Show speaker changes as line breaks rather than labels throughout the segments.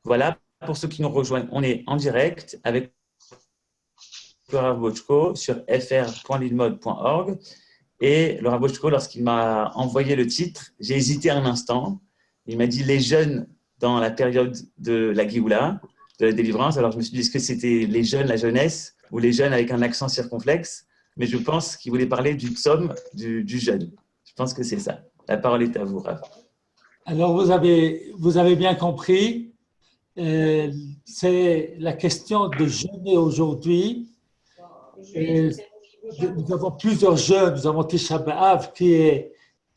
Voilà, pour ceux qui nous rejoignent, on est en direct avec le Rav Bochko sur fr.lilmod.org. Et le Rav Bochko, lorsqu'il m'a envoyé le titre, j'ai hésité un instant. Il m'a dit les jeunes dans la période de la Géoula, de la délivrance. Alors je me suis dit, est-ce que c'était les jeunes, la jeunesse, ou les jeunes avec un accent circonflexe? Mais je pense qu'il voulait parler du psaume du jeune. Je pense que c'est ça. La parole est à vous, Rav.
Alors, vous avez bien compris, euh, c'est la question de jeûner aujourd'hui. Et nous avons plusieurs jeûnes. Nous avons Tisha B'Av qui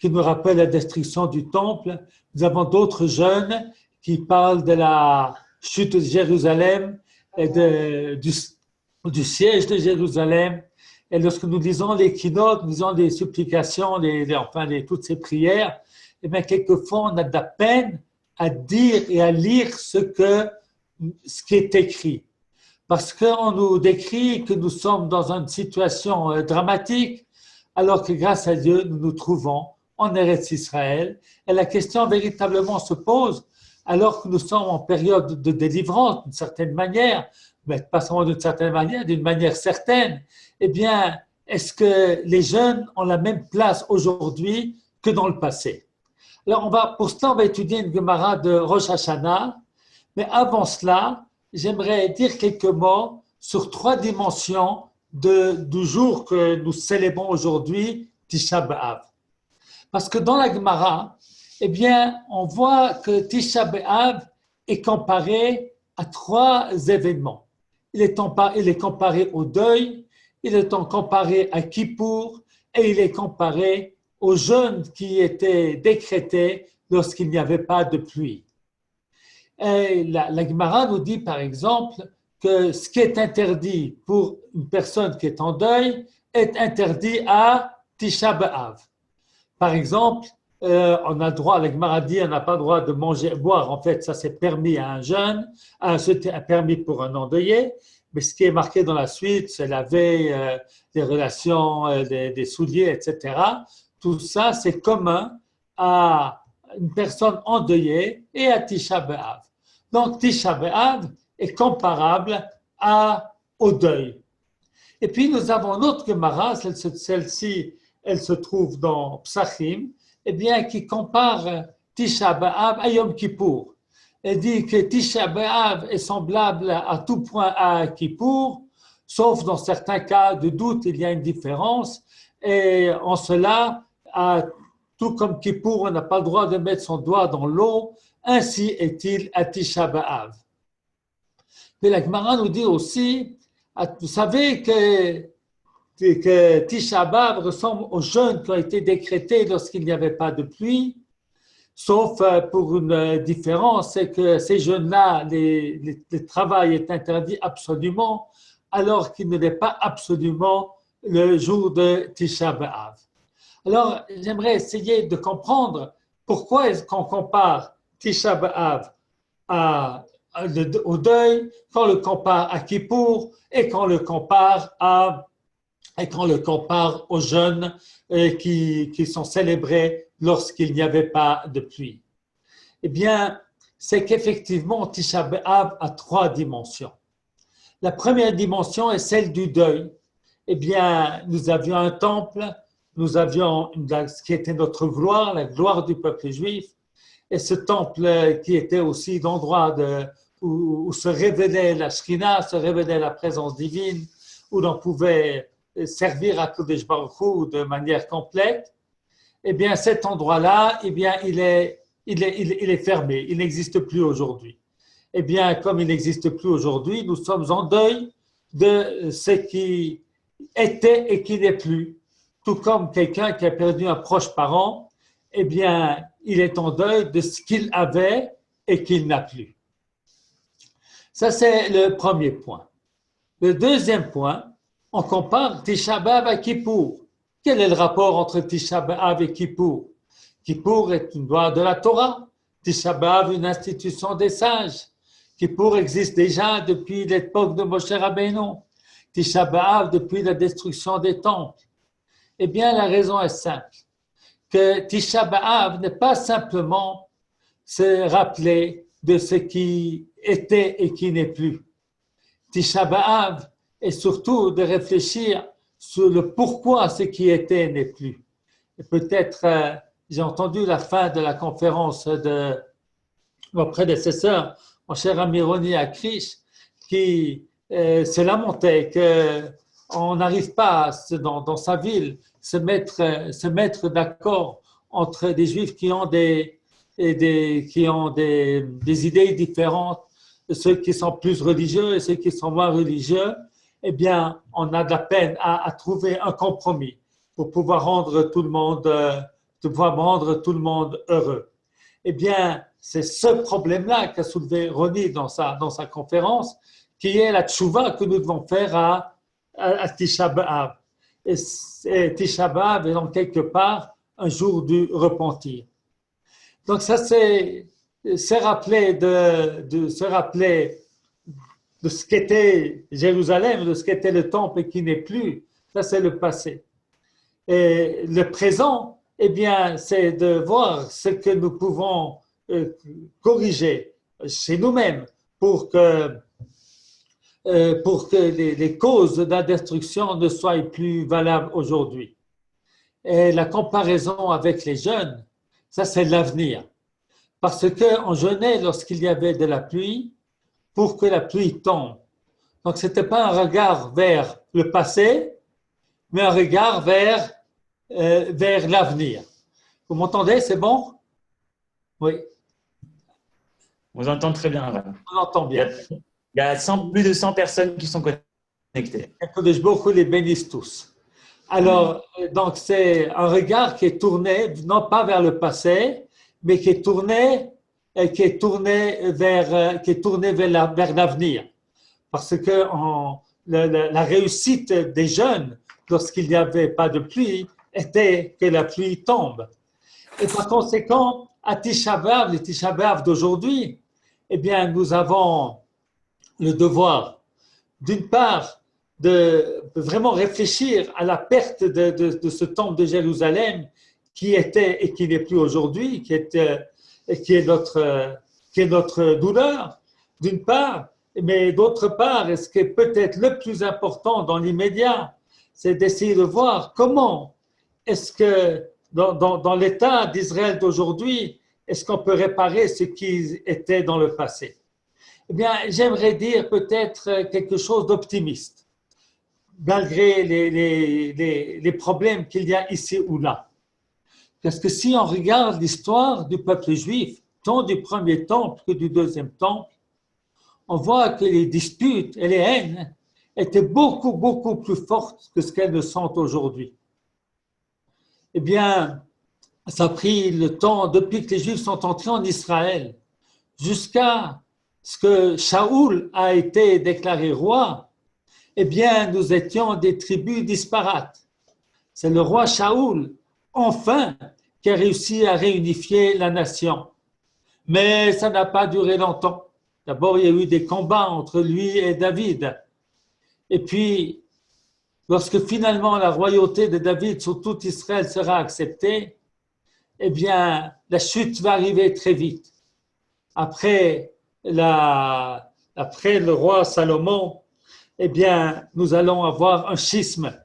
nous rappelle la destruction du temple. Nous avons d'autres jeûnes qui parlent de la chute de Jérusalem et du siège de Jérusalem. Et lorsque nous lisons les keynotes, nous lisons les supplications, toutes ces prières, et bien, quelquefois, on a de la peine à dire et à lire ce qui est écrit. Parce qu'on nous décrit que nous sommes dans une situation dramatique, alors que grâce à Dieu, nous nous trouvons en Eretz Israël. Et la question véritablement se pose, alors que nous sommes en période de délivrance, d'une certaine manière, mais pas seulement d'une certaine manière, d'une manière certaine, eh bien, est-ce que les jeunes ont la même place aujourd'hui que dans le passé? Alors, pour cela, on va étudier une Gemara de Rosh Hashanah, mais avant cela, j'aimerais dire quelques mots sur trois dimensions du jour que nous célébrons aujourd'hui, Tisha B'Av. Parce que dans la Gemara, eh bien, on voit que Tisha B'Av est comparé à trois événements. Il est comparé au deuil, il est comparé à Kippour et il est comparé au jeûne qui était décrété lorsqu'il n'y avait pas de pluie. Et la Gemara nous dit par exemple que ce qui est interdit pour une personne qui est en deuil est interdit à Tisha B'Av. Par exemple, on a le droit, la Gemara dit, on n'a pas le droit de manger, boire. En fait, ça c'est permis à un jeune, c'est permis pour un endeuillé. Mais ce qui est marqué dans la suite, c'est laver des relations, des souliers, etc. Tout ça, c'est commun à une personne endeuillée et à Tisha B'Av. Donc, Tisha B'Av est comparable au deuil. Et puis, nous avons une autre Gemara, celle-ci, elle se trouve dans Psachim, eh bien, qui compare Tisha B'Av à Yom Kippour. Elle dit que Tisha B'Av est semblable à tout point à Kippour, sauf dans certains cas de doute, il y a une différence. Et en cela, tout comme Kippour, on n'a pas le droit de mettre son doigt dans l'eau, ainsi est-il à Tisha B'Av. Mais la Gemara nous dit aussi, vous savez que Tisha B'Av ressemble aux jeûnes qui ont été décrétés lorsqu'il n'y avait pas de pluie, sauf pour une différence, c'est que ces jeûnes-là, le travail est interdit absolument, alors qu'il ne l'est pas absolument le jour de Tisha B'Av. Alors, j'aimerais essayer de comprendre pourquoi est-ce qu'on compare Tisha B'Av au deuil, qu'on le compare à Kippour et qu'on le compare aux jeûnes qui sont célébrés lorsqu'il n'y avait pas de pluie. Eh bien, c'est qu'effectivement, Tisha B'Av a trois dimensions. La première dimension est celle du deuil. Eh bien, nous avions un temple, nous avions ce qui était notre gloire, la gloire du peuple juif, et ce temple qui était aussi l'endroit où se révélait la Shrina, se révélait la présence divine, où l'on pouvait servir à Kodesh Baruch Hu de manière complète. Eh bien, cet endroit-là, eh bien, il est fermé, il n'existe plus aujourd'hui. Eh bien, comme il n'existe plus aujourd'hui, nous sommes en deuil de ce qui était et qui n'est plus. Tout comme quelqu'un qui a perdu un proche parent, eh bien, il est en deuil de ce qu'il avait et qu'il n'a plus. Ça, c'est le premier point. Le deuxième point, on compare Tisha B'Av à Kippour. Quel est le rapport entre Tisha B'Av et Kippour? Kippour est une loi de la Torah. Tisha B'Av, une institution des sages. Kippour existe déjà depuis l'époque de Moshe Rabbeinu. Tisha B'Av depuis la destruction des temples. Eh bien, la raison est simple. Que Tisha B'Av n'est pas simplement se rappeler de ce qui était et qui n'est plus. Tisha B'Av est surtout de réfléchir sur le pourquoi ce qui était n'est plus. Et peut-être, j'ai entendu la fin de la conférence de mon prédécesseur, mon cher ami Roni Akrish, qui se lamentait qu'on n'arrive pas dans sa ville se mettre d'accord entre des Juifs qui ont des idées différentes, ceux qui sont plus religieux et ceux qui sont moins religieux. Eh bien, on a de la peine à trouver un compromis pour pouvoir rendre tout le monde heureux. Eh bien, c'est ce problème-là qu'a soulevé Roni dans sa conférence, qui est la tchouva que nous devons faire à Tisha B'Av. Et Tisha B'Av est donc quelque part un jour du repentir. Donc ça, c'est se rappeler de ce qu'était Jérusalem, de ce qu'était le temple et qui n'est plus. Ça, c'est le passé. Et le présent, eh bien, c'est de voir ce que nous pouvons corriger chez nous-mêmes pour que les causes de la destruction ne soient plus valables aujourd'hui. Et la comparaison avec les jeunes, ça c'est l'avenir. Parce qu'on jeûnait lorsqu'il y avait de la pluie pour que la pluie tombe. Donc ce n'était pas un regard vers le passé, mais un regard vers l'avenir. Vous m'entendez, c'est bon? Oui.
On vous entend très bien. Là.
On entend bien.
Il y a plus de 100 personnes qui sont connectées.
Que beaucoup les bénissent tous. Alors, donc c'est un regard qui est tourné, non pas vers le passé, mais qui est tourné vers l'avenir. Parce que la réussite des jeunes, lorsqu'il n'y avait pas de pluie, était que la pluie tombe. Et par conséquent, à Tisha B'Av, le Tisha B'Av d'aujourd'hui, eh bien, nous avons le devoir, d'une part, de vraiment réfléchir à la perte de ce temple de Jérusalem qui était et qui n'est plus aujourd'hui, qui est notre douleur, d'une part, mais d'autre part, et ce qui est peut-être le plus important dans l'immédiat, c'est d'essayer de voir comment est-ce que dans l'état d'Israël d'aujourd'hui, est-ce qu'on peut réparer ce qui était dans le passé? Eh bien, j'aimerais dire peut-être quelque chose d'optimiste, malgré les problèmes qu'il y a ici ou là. Parce que si on regarde l'histoire du peuple juif, tant du premier temple que du deuxième temple, on voit que les disputes et les haines étaient beaucoup, beaucoup plus fortes que ce qu'elles ne sont aujourd'hui. Eh bien, ça a pris le temps, depuis que les Juifs sont entrés en Israël, jusqu'à ce que Shaoul a été déclaré roi, eh bien, nous étions des tribus disparates. C'est le roi Shaoul, enfin, qui a réussi à réunifier la nation. Mais ça n'a pas duré longtemps. D'abord, il y a eu des combats entre lui et David. Et puis, lorsque finalement la royauté de David sur tout Israël sera acceptée, eh bien, la chute va arriver très vite. Après le roi Salomon, eh bien, nous allons avoir un schisme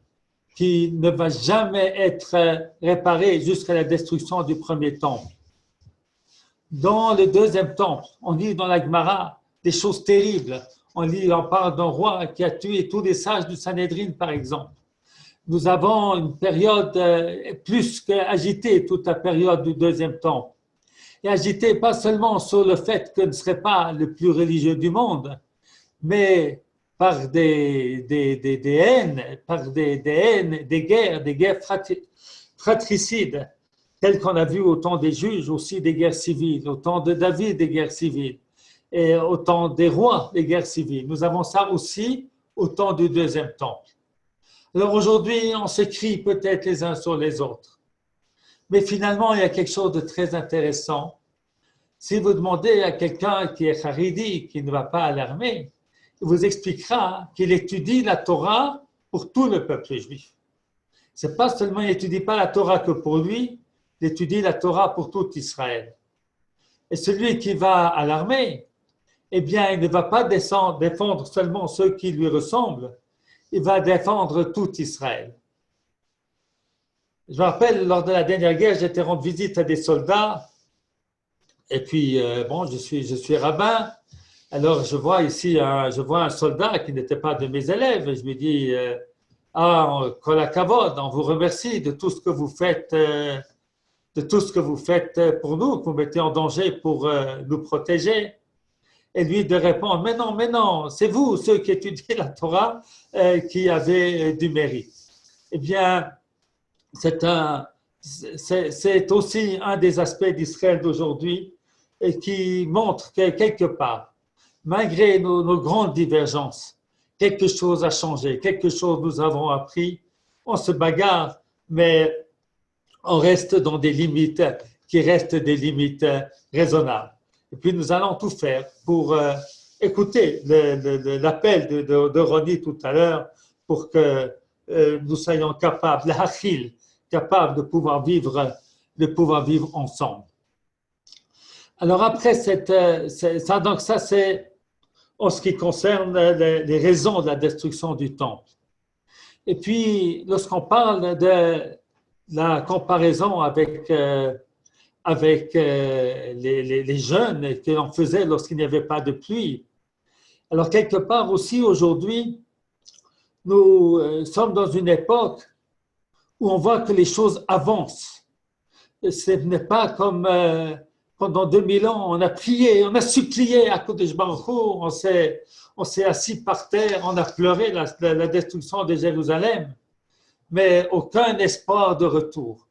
qui ne va jamais être réparé jusqu'à la destruction du premier temple. Dans le deuxième temple, on lit dans la Gemara des choses terribles. On parle d'un roi qui a tué tous les sages du Sanhédrin, par exemple. Nous avons une période plus qu'agitée, toute la période du deuxième temple. Et agitée pas seulement sur le fait que ne serait pas le plus religieux du monde, mais par des haines, des guerres fratricides, telles qu'on a vu au temps des juges, aussi des guerres civiles, au temps de David, des guerres civiles, et au temps des rois, des guerres civiles. Nous avons ça aussi au temps du deuxième temple. Alors aujourd'hui, on se crie peut-être les uns sur les autres. Mais finalement, il y a quelque chose de très intéressant. Si vous demandez à quelqu'un qui est haridi, qui ne va pas à l'armée, il vous expliquera qu'il étudie la Torah pour tout le peuple juif. C'est pas seulement, il n'étudie pas la Torah que pour lui, il étudie la Torah pour tout Israël. Et celui qui va à l'armée, eh bien, il ne va pas défendre seulement ceux qui lui ressemblent, il va défendre tout Israël. Je me rappelle, lors de la dernière guerre, j'étais rendre visite à des soldats, et puis, bon, je suis rabbin, alors je vois ici, je vois un soldat qui n'était pas de mes élèves, et je lui dis, Kol hakavod, on vous remercie de tout ce que vous faites, de tout ce que vous faites pour nous, que vous mettez en danger pour nous protéger. Et lui de répondre, mais non, c'est vous, ceux qui étudiez la Torah, qui avez du mérite. Eh bien, c'est aussi un des aspects d'Israël d'aujourd'hui et qui montre que quelque part, malgré nos grandes divergences, quelque chose a changé, quelque chose nous avons appris, on se bagarre, mais on reste dans des limites qui restent des limites raisonnables. Et puis nous allons tout faire pour écouter l'appel de Ronnie tout à l'heure pour que nous soyons capables, capables de pouvoir vivre ensemble. Alors après donc ça c'est en ce qui concerne les raisons de la destruction du temple. Et puis lorsqu'on parle de la comparaison avec les jeûnes que l'on faisait lorsqu'il n'y avait pas de pluie. Alors, quelque part aussi, aujourd'hui, nous sommes dans une époque où on voit que les choses avancent. Ce n'est pas comme pendant 2000 ans, on a prié, on a supplié à Kodesh Baruch Hu, on s'est assis par terre, on a pleuré la destruction de Jérusalem, mais aucun espoir de retour.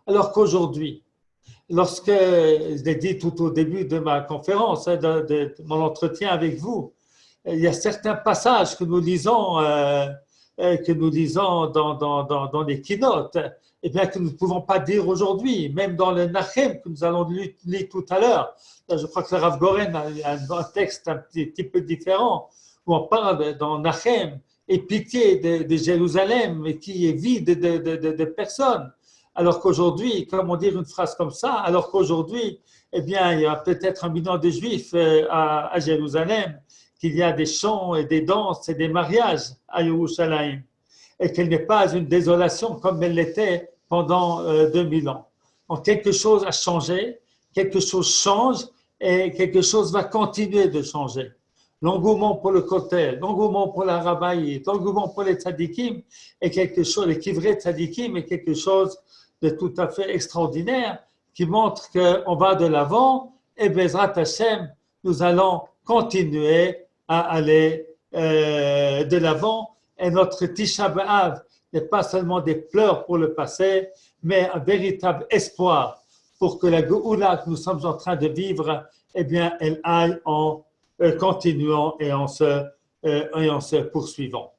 Alors qu'aujourd'hui, lorsque, je l'ai dit tout au début de ma conférence, de mon entretien avec vous, il y a certains passages que nous lisons dans les keynotes, et bien que nous ne pouvons pas dire aujourd'hui, même dans le Nachem que nous allons lire tout à l'heure. Je crois que le Rav Goren a un texte un petit peu différent, où on parle dans Nachem, et pitié de Jérusalem, qui est vide de personnes. Alors qu'aujourd'hui, comment dire une phrase comme ça, alors qu'aujourd'hui, eh bien, il y a peut-être 1 million de Juifs à Jérusalem, qu'il y a des chants et des danses et des mariages à Yerushalayim, et qu'elle n'est pas une désolation comme elle l'était pendant 2000 ans. Donc, quelque chose a changé, quelque chose change, et quelque chose va continuer de changer. L'engouement pour le Kotel, l'engouement pour la Rabbaït, l'engouement pour les tzadikim est quelque chose, les kivrei tzadikim est quelque chose de tout à fait extraordinaire qui montre qu'on va de l'avant et Bezrat Hashem, nous allons continuer à aller de l'avant et notre Tisha B'Av n'est pas seulement des pleurs pour le passé, mais un véritable espoir pour que la Géoula que nous sommes en train de vivre, eh bien, elle aille en continuant et en se poursuivant.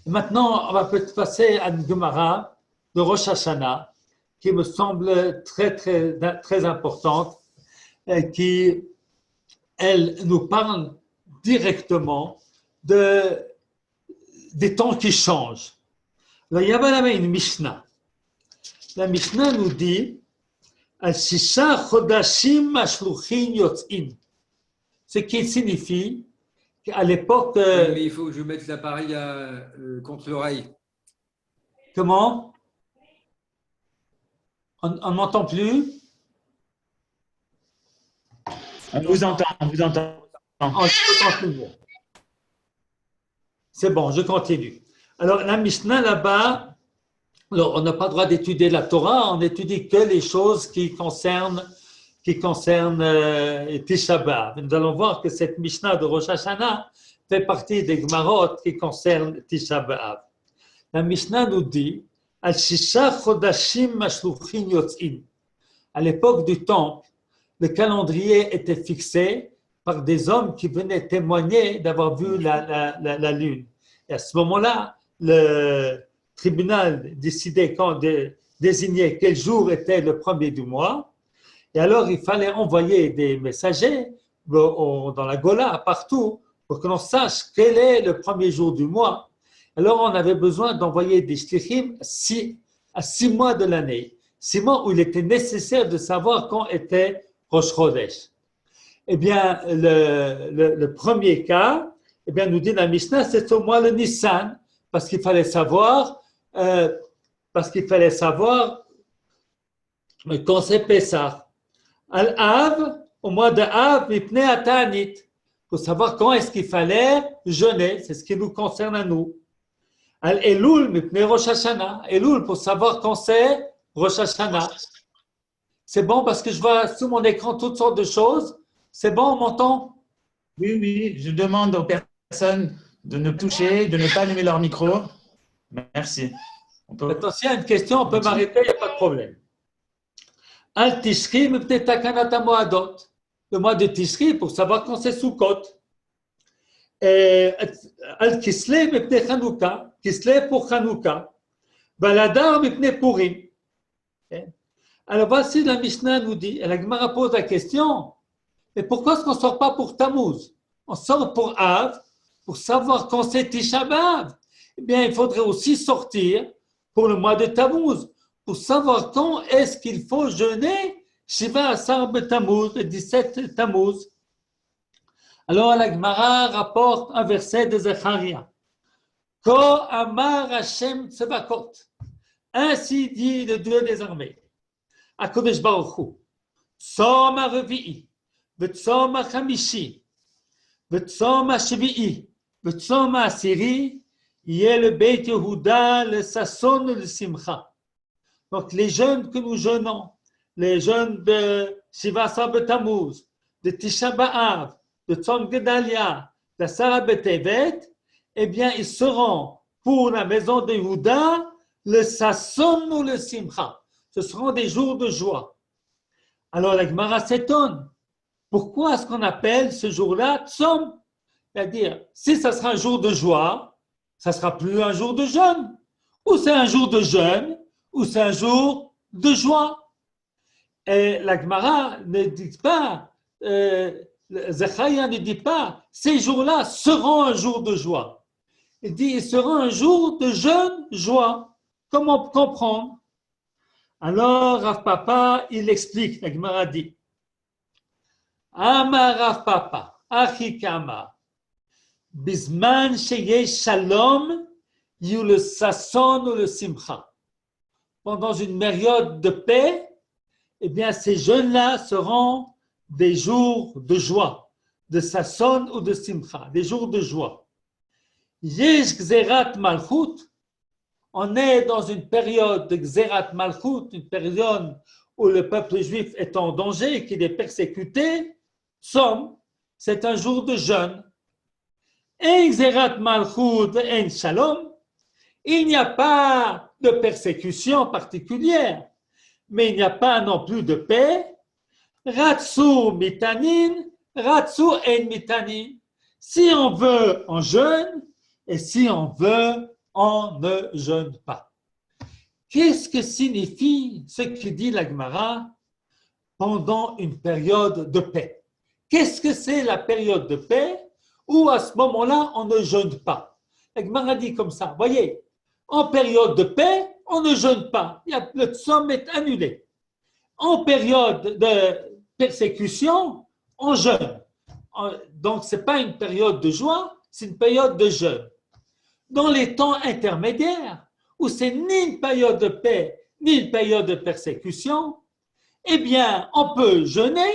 Maintenant, on va peut-être passer à une Gemara de Rosh Hashanah, qui me semble très importante, qui, elle, nous parle directement des temps qui changent. Alors, il y avait une Mishnah. La Mishnah nous dit Al-Shisha Chodashim Ashluchin Yotz'in. Ce qui signifie qu'à l'époque.
Mais il faut que je mette l'appareil contre l'oreille.
Comment? On ne m'entend plus?
On vous entend, on vous entend.
C'est bon, je continue. Alors, la Mishnah là-bas, on n'a pas le droit d'étudier la Torah, on n'étudie que les choses qui concernent Tisha B'Av. Nous allons voir que cette Mishnah de Rosh Hashanah fait partie des Gemarot qui concernent Tisha B'Av. La Mishnah nous dit Al-Shisha Chodashim Mashluchin Yotz'in. À l'époque du Temple, le calendrier était fixé par des hommes qui venaient témoigner d'avoir vu la lune. Et à ce moment-là, le tribunal décidait désignait quel jour était le premier du mois. Et alors, il fallait envoyer des messagers dans la Gola, partout, pour que l'on sache quel est le premier jour du mois. Alors, on avait besoin d'envoyer des shlichim à 6 mois de l'année. 6 mois où il était nécessaire de savoir quand était Rosh Chodesh. Eh bien, le premier cas, eh bien, nous dit la Mishnah, c'est au mois le Nissan, parce qu'il fallait savoir, quand c'est Pessah. Al-Av, au mois de Av, Mipnei Atanit, pour savoir quand est-ce qu'il fallait jeûner, c'est ce qui nous concerne à nous. Al-Elul, Mipnei Rosh Hashanah, Elul, pour savoir quand c'est Rosh Hashanah. C'est bon parce que je vois sous mon écran toutes sortes de choses. C'est bon, on m'entend?
Oui, oui, je demande aux personnes de ne toucher, de ne pas allumer leur micro. Merci.
Maintenant, s'il y a une question, on peut m'arrêter, il n'y a pas de problème. Al-Tishri, Mipnei Takanat HaMoadot. Le mois de Tishri, pour savoir quand c'est Sukkot. Al-Kislev, Mipnei Chanukah. Kislev pour Chanukah. Baladar, Mipnei Purim. Alors voici la Mishnah nous dit, et la Gemara pose la question, mais pourquoi est-ce qu'on ne sort pas pour Tammuz? On sort pour Av, pour savoir quand c'est Tisha B'Av. Eh bien, il faudrait aussi sortir pour le mois de Tammuz, pour savoir quand est-ce qu'il faut jeûner Shiva Asar B'Tammuz, le 17 Tammuz. Alors la Gemara rapporte un verset de Zecharia. Ko Amar Hashem Tzevakot. Ainsi dit le Dieu des armées. הקודש ברוך הוא, צום הרביעי, וצום החמישי, וצום השביעי, וצום העשירי, יהיה לבית יהודה לששון ולשמחה. Donc les jeûnes que nous jeûnons, les jeûnes de Shiva Asar B'Tammuz, de Tisha B'Av, de Tzom Gedalia, de Asara B'Tevet, eh bien ils seront pour la maison de Yehuda le Sasson ou le Simcha. Ce seront des jours de joie. Alors la Gemara s'étonne. Pourquoi est-ce qu'on appelle ce jour-là Tzom? C'est-à-dire, si ça sera un jour de joie, ça sera plus un jour de jeûne. Ou c'est un jour de jeûne, ou c'est un jour de joie. Et la Gemara ne dit pas, Zecharia ne dit pas, ces jours-là seront un jour de joie. Il dit, ils seront un jour de jeûne, joie. Comment comprendre? Alors, Rav Papa, il explique, la Gemara dit, Amar Rav Papa, Achikama, Bisman sheyesh shalom, yu le sasson ou le simcha. Pendant une période de paix, eh bien, ces jeûnes-là seront des jours de joie, de sasson ou de simcha, des jours de joie. Yesh gzerat malchut, on est dans une période de Xerat Malchut, une période où le peuple juif est en danger, qu'il est persécuté. Somme, c'est un jour de jeûne. Et Xerat Malchut en Shalom, il n'y a pas de persécution particulière, mais il n'y a pas non plus de paix. Ratsu mitanin, ratsu en mitanin. Si on veut, on jeûne, et si on veut, on ne jeûne pas. Qu'est-ce que signifie ce que dit la Gemara pendant une période de paix? Qu'est-ce que c'est la période de paix où à ce moment-là on ne jeûne pas? La Gemara dit comme ça, voyez, en période de paix, on ne jeûne pas, le tzom est annulé. En période de persécution, on jeûne. Donc ce n'est pas une période de joie, c'est une période de jeûne. Dans les temps intermédiaires, où c'est ni une période de paix, ni une période de persécution, eh bien, on peut jeûner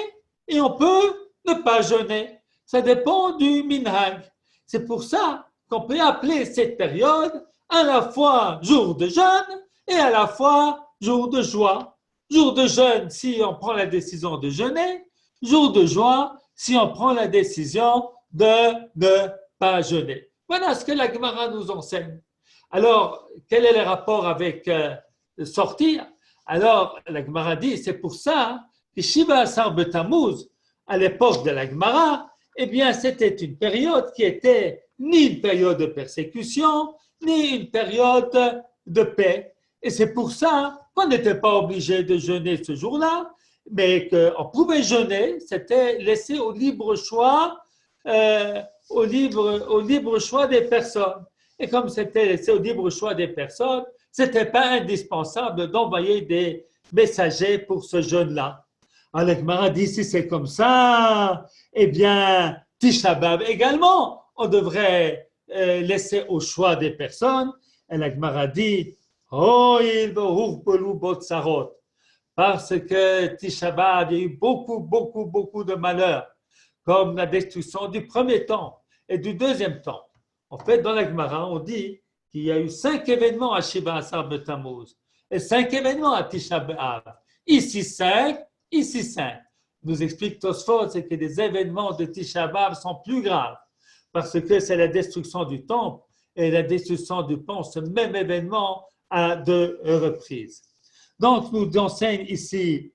et on peut ne pas jeûner. Ça dépend du minhag. C'est pour ça qu'on peut appeler cette période à la fois jour de jeûne et à la fois jour de joie. Jour de jeûne si on prend la décision de jeûner, jour de joie si on prend la décision de ne pas jeûner. Voilà ce que la Gemara nous enseigne. Alors, quel est le rapport avec sortir? Alors, la Gemara dit, c'est pour ça que Shiva Asar B'Tammuz, à l'époque de la Gemara, eh bien, c'était une période qui était ni une période de persécution, ni une période de paix. Et c'est pour ça qu'on n'était pas obligé de jeûner ce jour-là, mais qu'on pouvait jeûner, c'était laissé au libre choix au libre choix des personnes. Et comme c'était laissé au libre choix des personnes, ce n'était pas indispensable d'envoyer des messagers pour ce jeûne-là. Alors, Gemara dit, si c'est comme ça, eh bien, Tisha B'Av également, on devrait laisser au choix des personnes. Et la Gemara dit, parce que Tisha B'Av, il y a eu beaucoup de malheurs, comme la destruction du premier temple et du deuxième temple. En fait, dans la Gemara, on dit qu'il y a eu 5 événements à Shiva Asar B'Tammuz et 5 événements à Tisha B'Av. Ici 5, ici 5. Nous explique Tosfot, c'est que les événements de Tisha B'Av sont plus graves parce que c'est la destruction du temple et la destruction du pont, ce même événement à 2 reprises. Donc, nous enseigne ici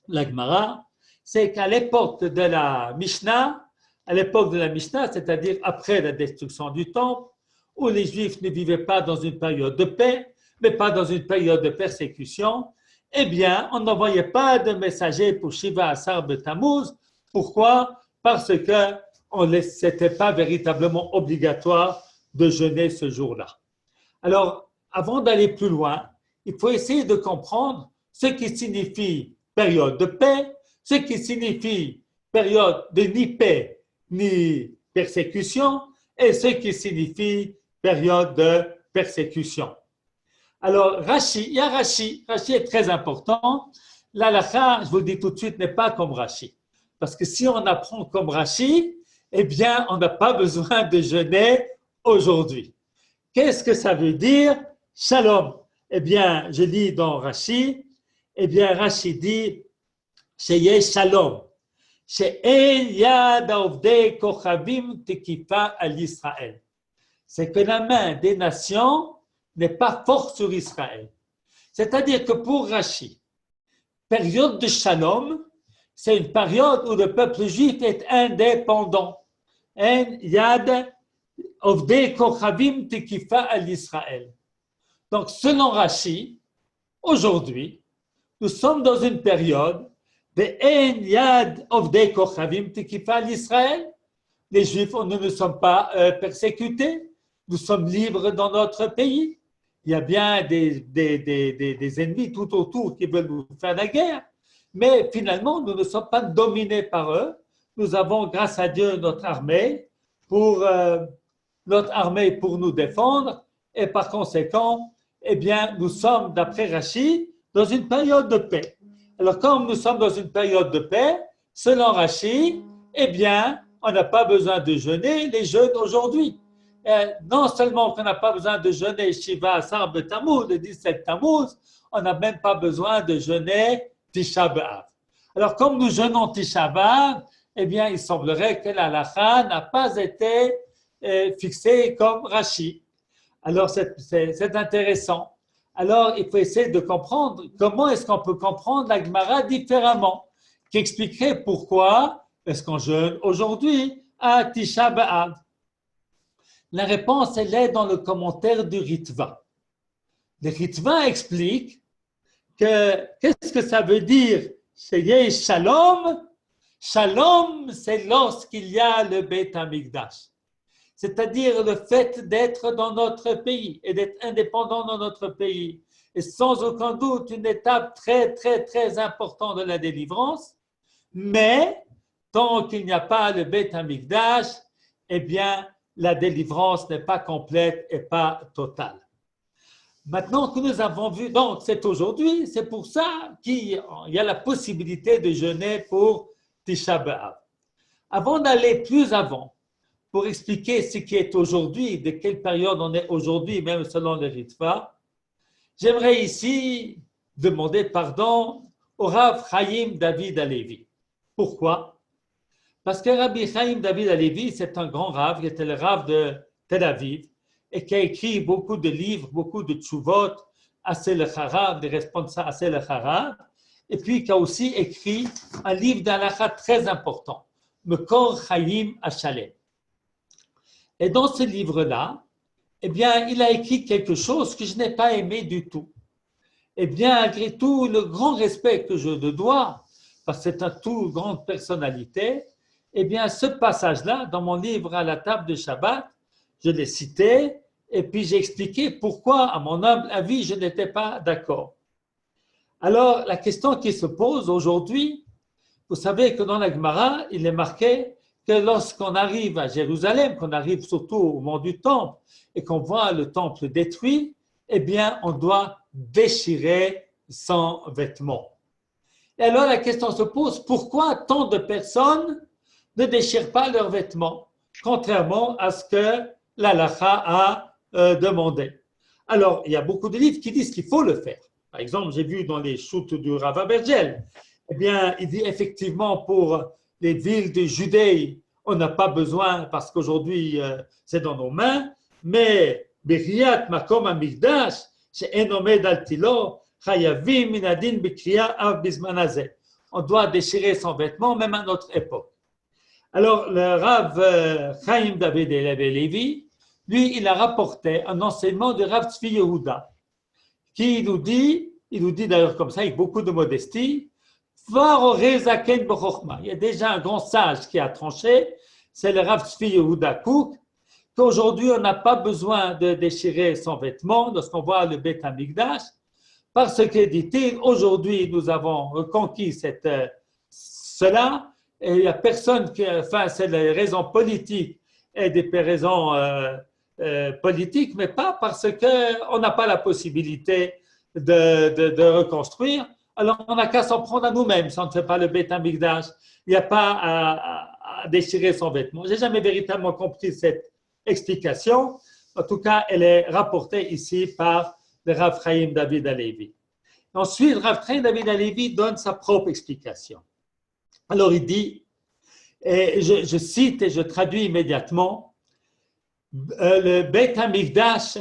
la Gemara, c'est qu'à l'époque de la Mishnah, c'est-à-dire après la destruction du temple, où les Juifs ne vivaient pas dans une période de paix, mais pas dans une période de persécution, eh bien, on n'envoyait pas de messagers pour Shiva Asar B'Tammuz. Pourquoi? Parce que ce n'était pas véritablement obligatoire de jeûner ce jour-là. Alors, avant d'aller plus loin, il faut essayer de comprendre ce qui signifie période de paix, ce qui signifie période de ni paix ni persécution, et ce qui signifie période de persécution. Alors, Rashi est très important. L'halakha, je vous le dis tout de suite, n'est pas comme Rashi. Parce que si on apprend comme Rashi, eh bien, on n'a pas besoin de jeûner aujourd'hui. Qu'est-ce que ça veut dire? Shalom. Eh bien, je lis dans Rashi, eh bien, Rashi dit, Sheye Shalom. She'en yad avdei kochavim tekifa al Yisrael. C'est que la main des nations n'est pas forte sur Israël. C'est-à-dire que pour Rashi, période de Shalom, c'est une période où le peuple juif est indépendant. En yad avdei kochavim tekifa al Yisrael. Donc, selon Rashi, aujourd'hui, nous sommes dans une période de En Yad Ovdei Kochavim Tekifa l'Israël. Les Juifs, nous ne sommes pas persécutés, nous sommes libres dans notre pays. Il y a bien des ennemis tout autour qui veulent nous faire la guerre, mais finalement, nous ne sommes pas dominés par eux. Nous avons, grâce à Dieu, notre armée pour nous défendre, et par conséquent, eh bien, nous sommes, d'après Rashi, dans une période de paix. Alors, comme nous sommes dans une période de paix, selon Rashi, eh bien, on n'a pas besoin de jeûner les jeûnes aujourd'hui. Non seulement qu'on n'a pas besoin de jeûner Shiva Asar B'Tammuz, le 17 Tammuz, on n'a même pas besoin de jeûner Tisha B'Av. Alors, comme nous jeûnons Tisha B'Av, eh bien, il semblerait que la halakha n'a pas été fixée comme Rashi. Alors, c'est intéressant. Alors, il faut essayer de comprendre comment est-ce qu'on peut comprendre la Gemara différemment, qui expliquerait pourquoi est-ce qu'on jeûne aujourd'hui à Tisha B'Av. La réponse, elle est dans le commentaire du Ritva. Le Ritva explique que qu'est-ce que ça veut dire Sheyeh Shalom? Shalom, c'est lorsqu'il y a le Beit HaMikdash. C'est-à-dire le fait d'être dans notre pays et d'être indépendant dans notre pays est sans aucun doute une étape très importante de la délivrance, mais tant qu'il n'y a pas le Beit HaMikdash, eh bien, la délivrance n'est pas complète et pas totale. Maintenant que nous avons vu, donc c'est aujourd'hui, c'est pour ça qu'il y a la possibilité de jeûner pour Tisha B'Av. Avant d'aller plus avant, pour expliquer ce qui est aujourd'hui, de quelle période on est aujourd'hui, même selon le Ritva, j'aimerais ici demander pardon au Rav Chaim David Halevi. Pourquoi? Parce que Rabbi Chaim David Halevi, c'est un grand Rav, qui était le Rav de Tel Aviv, et qui a écrit beaucoup de livres, beaucoup de tshuvot, Aseh Lecharav, des réponses à Aseh Lecharav, et puis qui a aussi écrit un livre d'halakha très important, Mekor Chaim HaShalem. Et dans ce livre-là, eh bien, il a écrit quelque chose que je n'ai pas aimé du tout. Et bien, malgré tout le grand respect que je le dois, parce que c'est une toute grande personnalité, eh bien, ce passage-là, dans mon livre à la table de Shabbat, je l'ai cité, et puis j'ai expliqué pourquoi, à mon humble avis, je n'étais pas d'accord. Alors, la question qui se pose aujourd'hui, Vous savez que dans la Gemara, il est marqué que lorsqu'on arrive à Jérusalem, qu'on arrive surtout au moment du temple et qu'on voit le temple détruit, eh bien, on doit déchirer son vêtement. Et alors la question se pose, pourquoi tant de personnes ne déchirent pas leurs vêtements, contrairement à ce que l'Halakha a demandé? Alors, il y a beaucoup de livres qui disent qu'il faut le faire. Par exemple, j'ai vu dans les chutes du Rav Abergel, eh bien, il dit effectivement pour les villes de Judée, on n'a pas besoin parce qu'aujourd'hui c'est dans nos mains, mais Bechiyat Makom Hamikdash, she'en omed al tilo, chayavim min hadin b'kriya av bizman hazeh. On doit déchirer son vêtement même à notre époque. Alors, le Rav Chaim David Levi, lui, il a rapporté un enseignement de Rav Tzvi Yehuda, qui il nous dit d'ailleurs comme ça, avec beaucoup de modestie, il y a déjà un grand sage qui a tranché, c'est le Rav Tzvi Yehuda Kook, qu'aujourd'hui on n'a pas besoin de déchirer son vêtement lorsqu'on voit le Beth Amikdash, parce que, dit-il, aujourd'hui nous avons reconquis cela, et il n'y a personne qui, enfin c'est des raisons politiques et des raisons politiques, mais pas parce qu'on n'a pas la possibilité de reconstruire. Alors, on n'a qu'à s'en prendre à nous-mêmes si on ne fait pas le Beth Amikdash. Il n'y a pas à déchirer son vêtement. Je n'ai jamais véritablement compris cette explication. En tout cas, elle est rapportée ici par le Rav Chaim David Halevi. Ensuite, Rav Chaim David Halevi donne sa propre explication. Alors, il dit, et je cite et je traduis immédiatement, le Beth Amikdash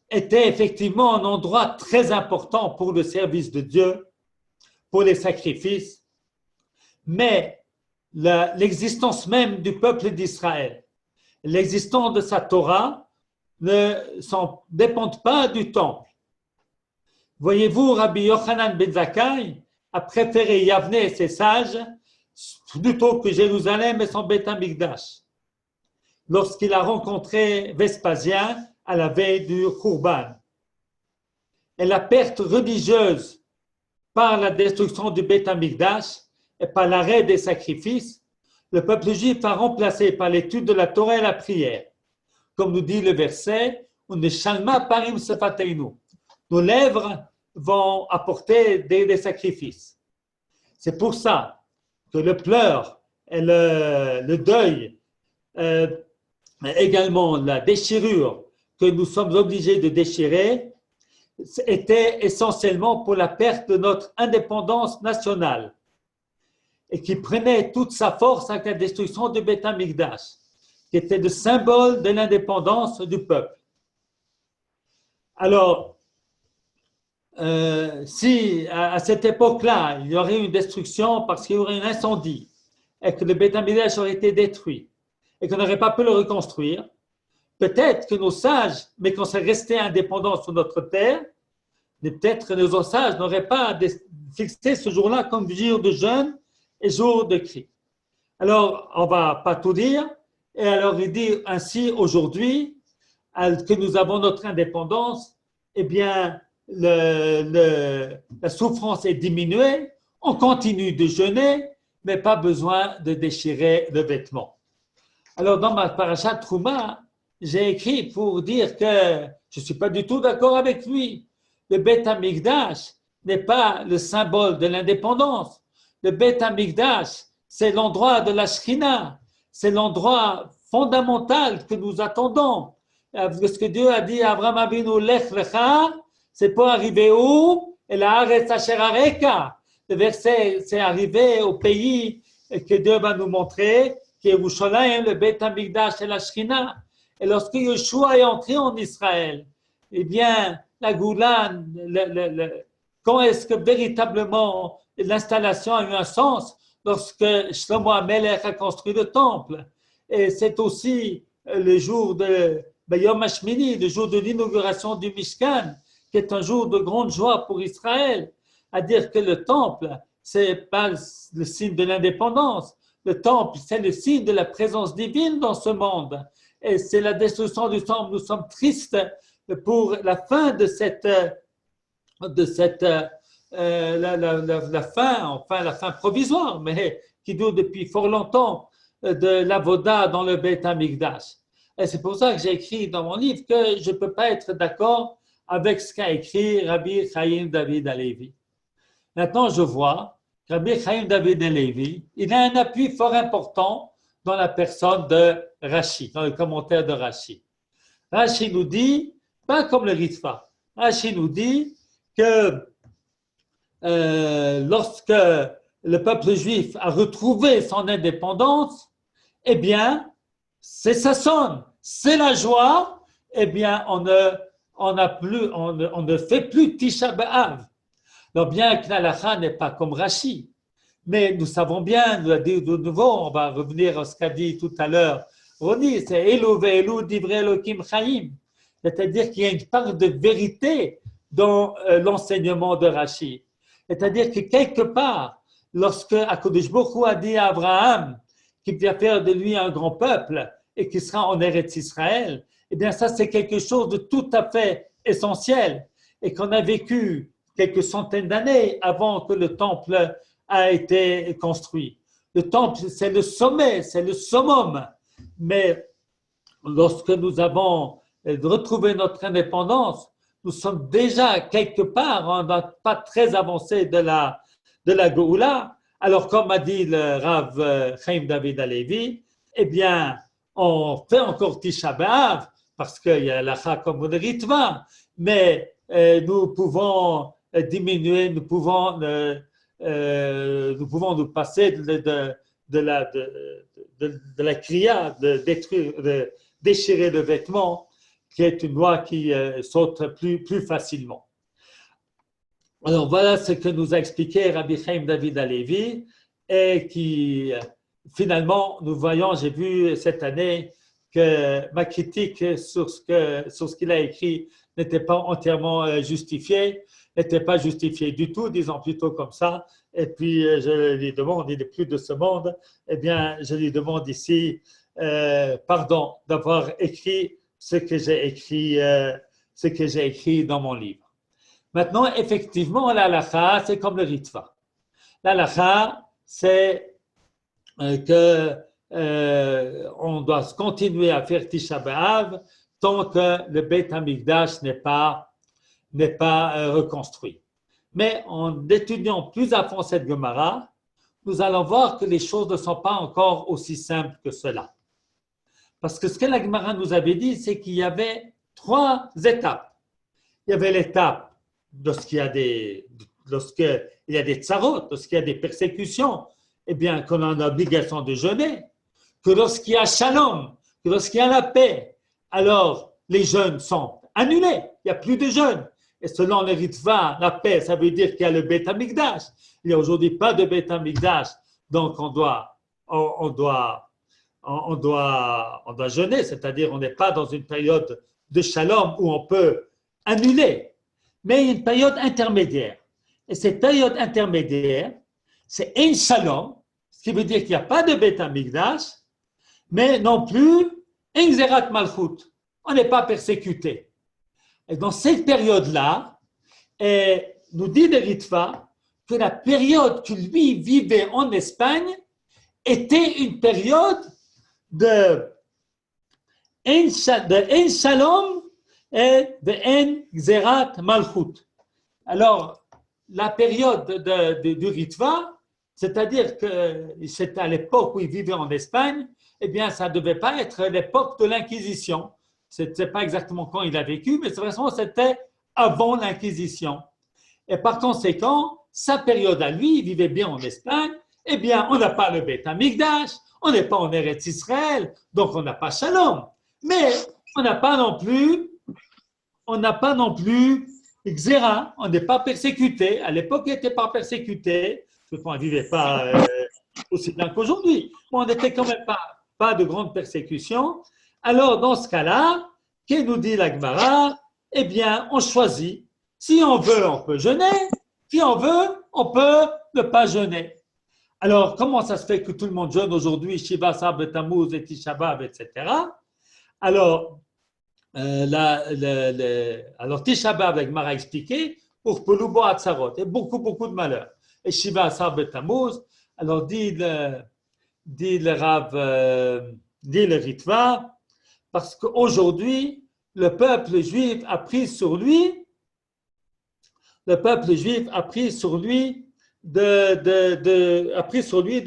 était effectivement un endroit très important pour le service de Dieu, pour les sacrifices, mais l'existence même du peuple d'Israël, l'existence de sa Torah ne dépendent pas du temple. Voyez-vous, Rabbi Yochanan ben Zakkai a préféré Yavne et ses sages plutôt que Jérusalem et son Beth Amikdash lorsqu'il a rencontré Vespasien à la veille du Khurban. Et la perte religieuse par la destruction du Beth Amikdash et par l'arrêt des sacrifices, le peuple juif a remplacé par l'étude de la Torah et la prière. Comme nous dit le verset, nos lèvres vont apporter des sacrifices. C'est pour ça que le pleur et le deuil, également la déchirure que nous sommes obligés de déchirer, était essentiellement pour la perte de notre indépendance nationale et qui prenait toute sa force avec la destruction du Beth Amikdash, qui était le symbole de l'indépendance du peuple. Alors, si à cette époque-là, il y aurait eu une destruction parce qu'il y aurait un incendie et que le Beth Amikdash aurait été détruit et qu'on n'aurait pas pu le reconstruire, peut-être que nos sages, mais qu'on serait resté indépendants sur notre terre, peut-être que nos sages n'auraient pas fixé ce jour-là comme jour de jeûne et jour de cri. Alors, on ne va pas tout dire. Et alors, il dit ainsi, aujourd'hui, que nous avons notre indépendance, eh bien, la souffrance est diminuée, on continue de jeûner, mais pas besoin de déchirer le vêtement. Alors, dans ma parashat Trouma, j'ai écrit pour dire que je ne suis pas du tout d'accord avec lui. Le Beth Amikdash n'est pas le symbole de l'indépendance. Le Beth Amikdash, c'est l'endroit de la Shekhinah. C'est l'endroit fondamental que nous attendons. Ce que Dieu a dit à Abraham Avinu, Lech Lecha, c'est pour arriver où? Et la Haaretz Asher Areka. Le verset, c'est arriver au pays que Dieu va nous montrer, qui est Yerushalayim, le Beth Amikdash et la Shekhinah. Et lorsque Yeshua est entré en Israël, eh bien, la Goula, quand est-ce que véritablement l'installation a eu un sens? Lorsque Shlomo HaMelech a construit le temple. Et c'est aussi le jour de Yom HaShmini, le jour de l'inauguration du Mishkan, qui est un jour de grande joie pour Israël, à dire que le temple, c'est pas le signe de l'indépendance. Le temple, c'est le signe de la présence divine dans ce monde. Et c'est la destruction du temple. Nous sommes tristes pour la fin de cette enfin la fin provisoire, mais qui dure depuis fort longtemps, de l'avoda dans le Beit HaMikdash. Et c'est pour ça que j'ai écrit dans mon livre que je ne peux pas être d'accord avec ce qu'a écrit Rabbi Chaim David Halevi. Maintenant, je vois que Rabbi Chaim David Halevi, il a un appui fort important dans la personne de Rashi, dans le commentaire de Rashi. Rashi nous dit, pas comme le Ritva, Rashi nous dit que lorsque le peuple juif a retrouvé son indépendance, eh bien, c'est ça sonne, c'est la joie, eh bien, on ne fait plus Tisha B'Av. Alors, bien que l'halakha n'est pas comme Rashi, mais nous savons bien, nous l'a dit de nouveau, on va revenir à ce qu'a dit tout à l'heure Roni, c'est Elu ve'elu divrei Elokim chaim, c'est-à-dire qu'il y a une part de vérité dans l'enseignement de Rashi. C'est-à-dire que quelque part, lorsque HaKadosh Baruch Hu a dit à Abraham qu'il va faire de lui un grand peuple et qu'il sera en Eretz Israël, eh bien ça c'est quelque chose de tout à fait essentiel et qu'on a vécu quelques centaines d'années avant que le temple a été construit. Le temple, c'est le sommet, c'est le summum. Mais lorsque nous avons retrouvé notre indépendance, nous sommes déjà quelque part, on n'a pas très avancé de la Géoula. Alors, comme a dit le Rav Chaim David Halevi, eh bien, on fait encore Tisha B'Av, parce qu'il y a l'Acha comme le Ritva, mais nous pouvons diminuer, nous pouvons nous passer de la kriya, de déchirer le vêtement, qui est une loi qui saute plus facilement. Alors voilà ce que nous a expliqué Rabbi Chaim David Halevi et qui finalement nous voyons, j'ai vu cette année que ma critique sur ce qu'il a écrit n'était pas entièrement justifiée, n'était pas justifiée du tout, disons plutôt comme ça. Et puis je lui demande, il n'est plus de ce monde, eh bien je lui demande ici pardon d'avoir écrit ce que j'ai écrit dans mon livre. Maintenant, effectivement, l'halakha, c'est comme le ritva. L'halakha, c'est qu'on doit continuer à faire Tisha B'Av tant que le Beit HaMikdash n'est pas reconstruit. Mais en étudiant plus à fond cette Gemara, nous allons voir que les choses ne sont pas encore aussi simples que cela. Parce que ce que la Gemara nous avait dit, c'est qu'il y avait 3 étapes. Il y avait l'étape lorsqu'il y a des tsarot, lorsqu'il y a des persécutions, eh bien, qu'on a l'obligation de jeûner, que lorsqu'il y a shalom, que lorsqu'il y a la paix, alors les jeûnes sont annulés, il n'y a plus de jeûnes. Et selon le Ritva, la paix, ça veut dire qu'il y a le Beit HaMikdash. Il n'y a aujourd'hui pas de Beit HaMikdash, donc on doit jeûner, c'est-à-dire on n'est pas dans une période de shalom où on peut annuler. Mais il y a une période intermédiaire. Et cette période intermédiaire, c'est un shalom, ce qui veut dire qu'il n'y a pas de Beit HaMikdash, mais non plus un Xerat Malchut. On n'est pas persécuté. Et dans cette période-là, nous dit le Ritva que la période que lui vivait en Espagne était une période de un shalom et de un Xerat Malchut. Alors, la période du Ritva, c'est-à-dire que c'était à l'époque où il vivait en Espagne, eh bien, ça ne devait pas être l'époque de l'Inquisition. Ce n'est pas exactement quand il a vécu, mais de toute façon, c'était avant l'Inquisition. Et par conséquent, sa période à lui, il vivait bien en Espagne, eh bien, on n'a pas le Beit HaMikdash, on n'est pas en Eretz Israël, donc on n'a pas Shalom. Mais on n'a pas non plus Xéra, on n'est pas persécuté. À l'époque, il n'était pas persécuté, parce qu'on ne vivait pas aussi bien qu'aujourd'hui. Mais on n'était quand même pas de grande persécution. Alors, dans ce cas-là, qu'est-ce nous dit la Gemara? Eh bien, on choisit. Si on veut, on peut jeûner. Si on veut, on peut ne pas jeûner. Alors, comment ça se fait que tout le monde jeûne aujourd'hui, Shiva, Sab, Tammuz, et Tisha B'Av, etc. Alors, Tisha B'Av, la Gemara a expliqué Urpelubo Atzarot, et beaucoup de malheurs. Et Shiva Asar Betamuz, alors dit le Rav, dit le Ritva, parce qu'aujourd'hui, le peuple juif a pris sur lui de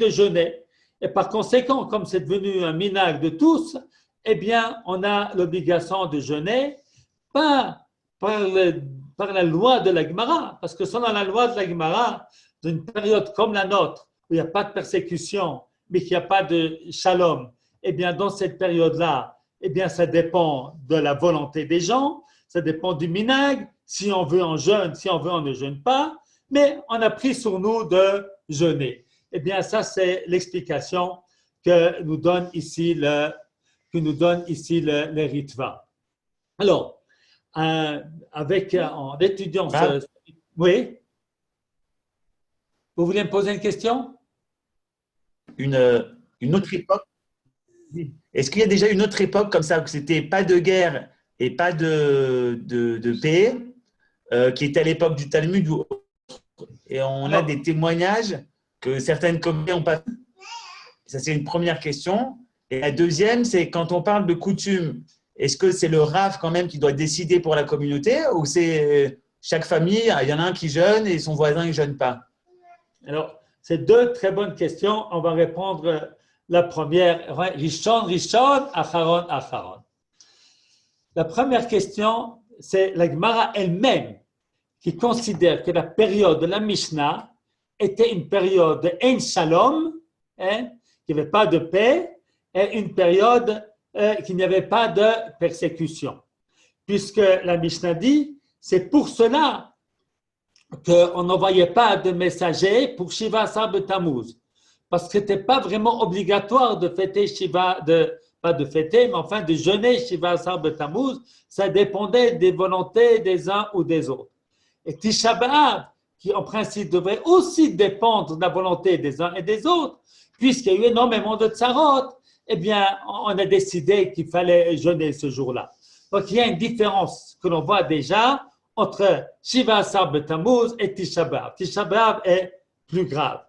jeûner. Et par conséquent, comme c'est devenu un minag de tous, eh bien, on a l'obligation de jeûner, pas par la loi de la Gemara, parce que selon la loi de la Gemara, dans une période comme la nôtre, où il n'y a pas de persécution, mais qu'il n'y a pas de shalom, eh bien, dans cette période-là, eh bien, ça dépend de la volonté des gens, ça dépend du minag, si on veut on jeûne, si on veut on ne jeûne pas, mais on a pris sur nous de jeûner. Eh bien, ça, c'est l'explication que nous donne ici le Ritva. Alors, en étudiant oui? Vous voulez me poser une question?
Une autre époque. Est-ce qu'il y a déjà une autre époque comme ça, où c'était pas de guerre et pas de paix, qui était à l'époque du Talmud, et on a des témoignages que certaines communautés n'ont pas fait? Ça, c'est une première question. Et la deuxième, c'est quand on parle de coutume, est-ce que c'est le Rav quand même qui doit décider pour la communauté, ou c'est chaque famille, il y en a un qui jeûne et son voisin ne jeûne pas?
Alors, c'est deux très bonnes questions. On va répondre la première. Rishon, Acharon. La première question, c'est la Gemara elle-même qui considère que la période de la Mishnah était une période de Ein Shalom, il n'y avait pas de paix, et une période qu'il n'y avait pas de persécution. Puisque la Mishnah dit, c'est pour cela qu'on n'envoyait pas de messagers pour Shiva Asar B'Tammuz, parce que ce n'était pas vraiment obligatoire de fêter pas de fêter, mais enfin de jeûner Shiva Asar B'Tammuz, ça dépendait des volontés des uns ou des autres. Et Tisha B'Av, qui en principe devrait aussi dépendre de la volonté des uns et des autres, puisqu'il y a eu énormément de tsarot, eh bien, on a décidé qu'il fallait jeûner ce jour-là. Donc, il y a une différence que l'on voit déjà entre Shiva Asar B'Tammuz et Tisha B'Av. Tisha B'Av est plus grave.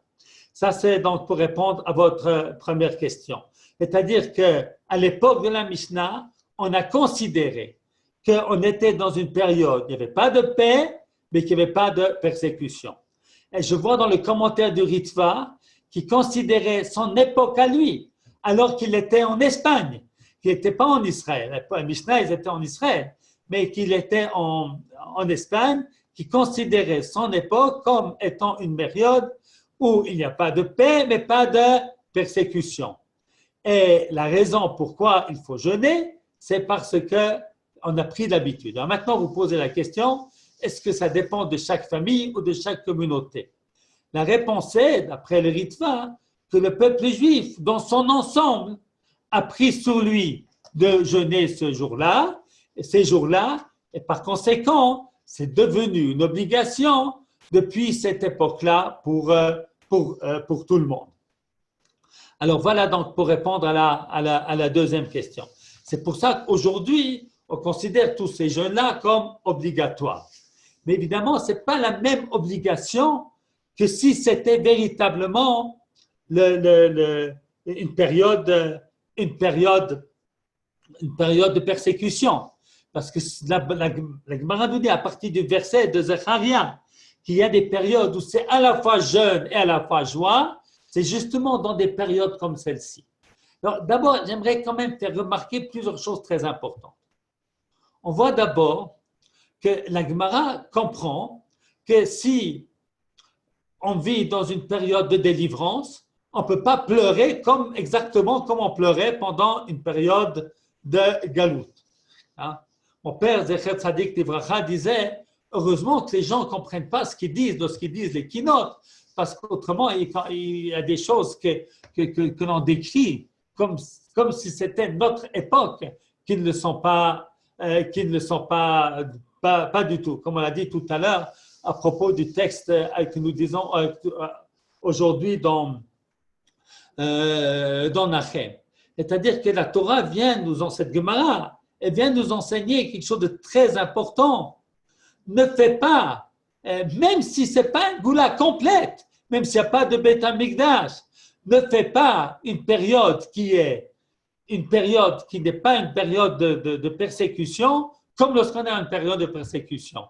Ça, c'est donc pour répondre à votre première question. C'est-à-dire qu'à l'époque de la Mishnah, on a considéré qu'on était dans une période, il n'y avait pas de paix, mais qu'il n'y avait pas de persécution. Et je vois dans le commentaire du Ritva qui considérait son époque à lui, alors qu'il était en Espagne, qu'il n'était pas en Israël. La Mishnah, ils étaient en Israël, mais qu'il était en Espagne, qui considérait son époque comme étant une période où il n'y a pas de paix, mais pas de persécution. Et la raison pourquoi il faut jeûner, c'est parce qu'on a pris l'habitude. Alors maintenant, vous posez la question, est-ce que ça dépend de chaque famille ou de chaque communauté? La réponse est, d'après le Ritva, que le peuple juif, dans son ensemble, a pris sur lui de jeûner ces jours-là, et par conséquent, c'est devenu une obligation depuis cette époque-là pour tout le monde. Alors voilà donc pour répondre à la deuxième question. C'est pour ça qu'aujourd'hui, on considère tous ces jeûnes-là comme obligatoires. Mais évidemment, ce n'est pas la même obligation que si c'était véritablement une période de persécution. Parce que la Gemara nous dit à partir du verset de Zacharia qu'il y a des périodes où c'est à la fois jeûne et à la fois joie, c'est justement dans des périodes comme celle-ci. Alors d'abord, j'aimerais quand même faire remarquer plusieurs choses très importantes. On voit d'abord que la Gemara comprend que si on vit dans une période de délivrance, on ne peut pas pleurer exactement comme on pleurait pendant une période de galout. Hein? Mon père, Zecher Tzadik Livracha, disait « Heureusement que les gens ne comprennent pas ce qu'ils disent lorsqu'ils disent les keynotes, parce qu'autrement, il y a des choses que l'on décrit comme si c'était notre époque, qui ne le sont pas du tout. Comme on l'a dit tout à l'heure, à propos du texte que nous disons aujourd'hui dans Nachem. C'est-à-dire que la Torah vient cette Gemara, elle vient nous enseigner quelque chose de très important. Ne fais pas même si ce n'est pas une goula complète, même s'il n'y a pas de Beth Amikdash, ne fais pas une période qui n'est pas une période de persécution, comme lorsqu'on a une période de persécution.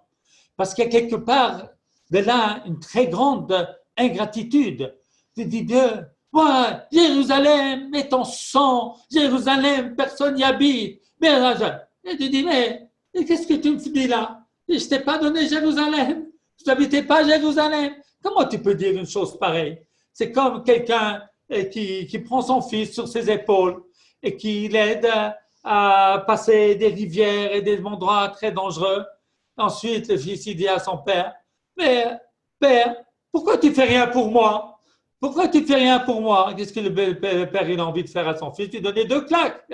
Parce qu'il y a quelque part de là une très grande ingratitude. Tu dis Dieu, ouais, Jérusalem est en sang, Jérusalem, personne n'y habite. Mais tu dis, mais qu'est-ce que tu me dis là? Je ne t'ai pas donné Jérusalem, tu n'habitais pas Jérusalem. Comment tu peux dire une chose pareille? C'est comme quelqu'un qui prend son fils sur ses épaules et qui l'aide à passer des rivières et des endroits très dangereux. Ensuite, le fils il dit à son père, mais père, pourquoi tu fais rien pour moi? Pourquoi tu fais rien pour moi? Qu'est-ce que le père il a envie de faire à son fils? Tu donner 2 claques.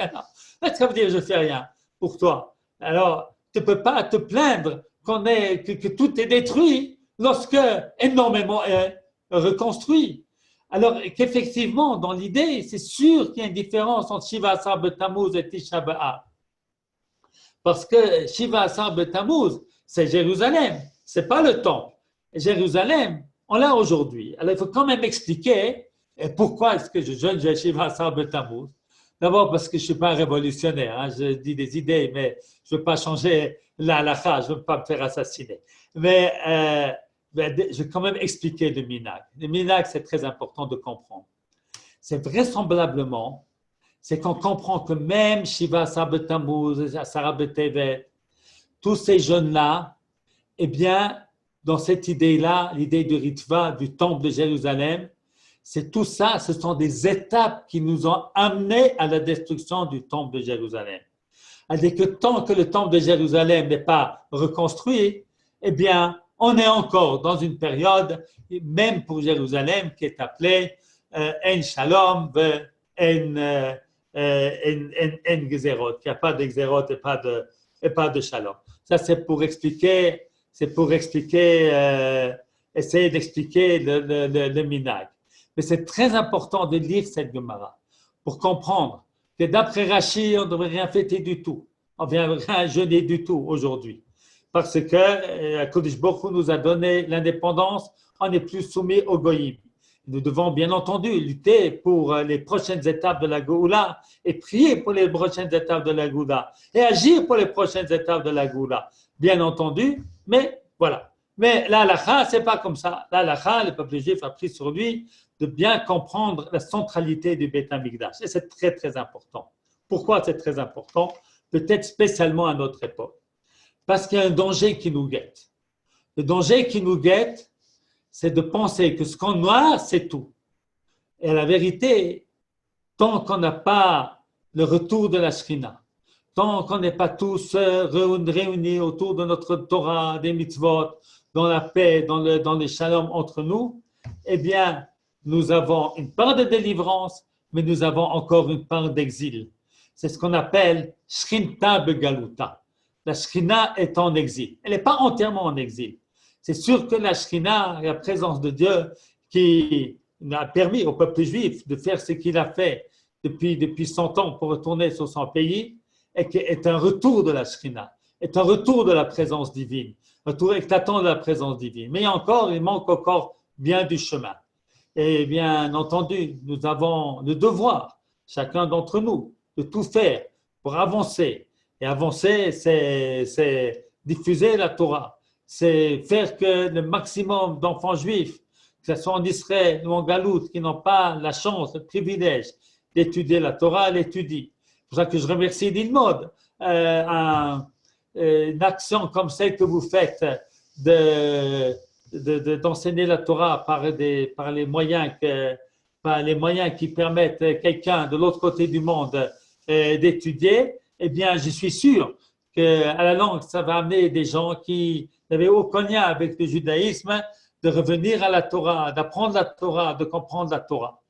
Ça veut dire je fais rien pour toi. Alors, tu ne peux pas te plaindre que tout est détruit lorsque énormément est reconstruit. Alors qu'effectivement, dans l'idée, c'est sûr qu'il y a une différence entre Shiva Asar B'Tammuz et Tisha B'Av. Parce que Shiva Asar B'Tammuz, c'est Jérusalem, ce n'est pas le temple. Et Jérusalem, on l'a aujourd'hui. Alors il faut quand même expliquer pourquoi est-ce que je jeûne Shiva Asar B'Tammuz. D'abord parce que je ne suis pas un révolutionnaire, hein. Je dis des idées, mais je ne veux pas changer la halakha, je ne veux pas me faire assassiner. Mais je vais quand même expliquer le minhag. Le minhag, c'est très important de comprendre. C'est vraisemblablement, c'est qu'on comprend que même Shiva Asar B'Tammuz, Asara B'Tevet, tous ces jeunes-là, eh bien, dans cette idée-là, l'idée du Ritva, du temple de Jérusalem, c'est tout ça, ce sont des étapes qui nous ont amenés à la destruction du temple de Jérusalem. C'est-à-dire que tant que le temple de Jérusalem n'est pas reconstruit, eh bien, on est encore dans une période, même pour Jérusalem, qui est appelée En Shalom, En Gezerot. Il n'y a pas de Gezerot et pas de Shalom. Ça, c'est pour expliquer, essayer d'expliquer le minhag. Mais c'est très important de lire cette Gemara pour comprendre que d'après Rashi, on ne devrait rien fêter du tout. On ne devrait rien jeûner du tout aujourd'hui. Parce que Kodesh Baruch Hu nous a donné l'indépendance, on n'est plus soumis au Goïm. Nous devons bien entendu lutter pour les prochaines étapes de la Géoula et prier pour les prochaines étapes de la Géoula et agir pour les prochaines étapes de la Géoula. Bien entendu, mais voilà. Mais la halakha, ce n'est pas comme ça. La halakha, le peuple juif a pris sur lui de bien comprendre la centralité du Beit HaMikdash. Et c'est très, très important. Pourquoi c'est très important? Peut-être spécialement à notre époque. Parce qu'il y a un danger qui nous guette. Le danger qui nous guette, c'est de penser que ce qu'on a, c'est tout. Et la vérité, tant qu'on n'a pas le retour de la Shrina, tant qu'on n'est pas tous réunis autour de notre Torah, des mitzvot, dans la paix, dans le shalom entre nous, eh bien, nous avons une part de délivrance, mais nous avons encore une part d'exil. C'est ce qu'on appelle Shrinta Begaluta. La Shrina est en exil. Elle n'est pas entièrement en exil. C'est sûr que la Shrina, la présence de Dieu, qui a permis au peuple juif de faire ce qu'il a fait depuis 100 ans pour retourner sur son pays, est un retour de la Shrina, est un retour de la présence divine, un retour éclatant de la présence divine. Mais il manque encore bien du chemin. Et bien entendu, nous avons le devoir, chacun d'entre nous, de tout faire pour avancer. Et avancer, c'est diffuser la Torah. C'est faire que le maximum d'enfants juifs, que ce soit en Israël ou en Galoute, qui n'ont pas la chance, le privilège d'étudier la Torah, l'étudient. C'est pour ça que je remercie Lilmod, une action comme celle que vous faites d'enseigner la Torah par les moyens qui permettent à quelqu'un de l'autre côté du monde d'étudier. Eh bien, je suis sûr qu'à la longue, ça va amener des gens qui n'avaient aucun lien avec le judaïsme de revenir à la Torah, d'apprendre la Torah, de comprendre la Torah.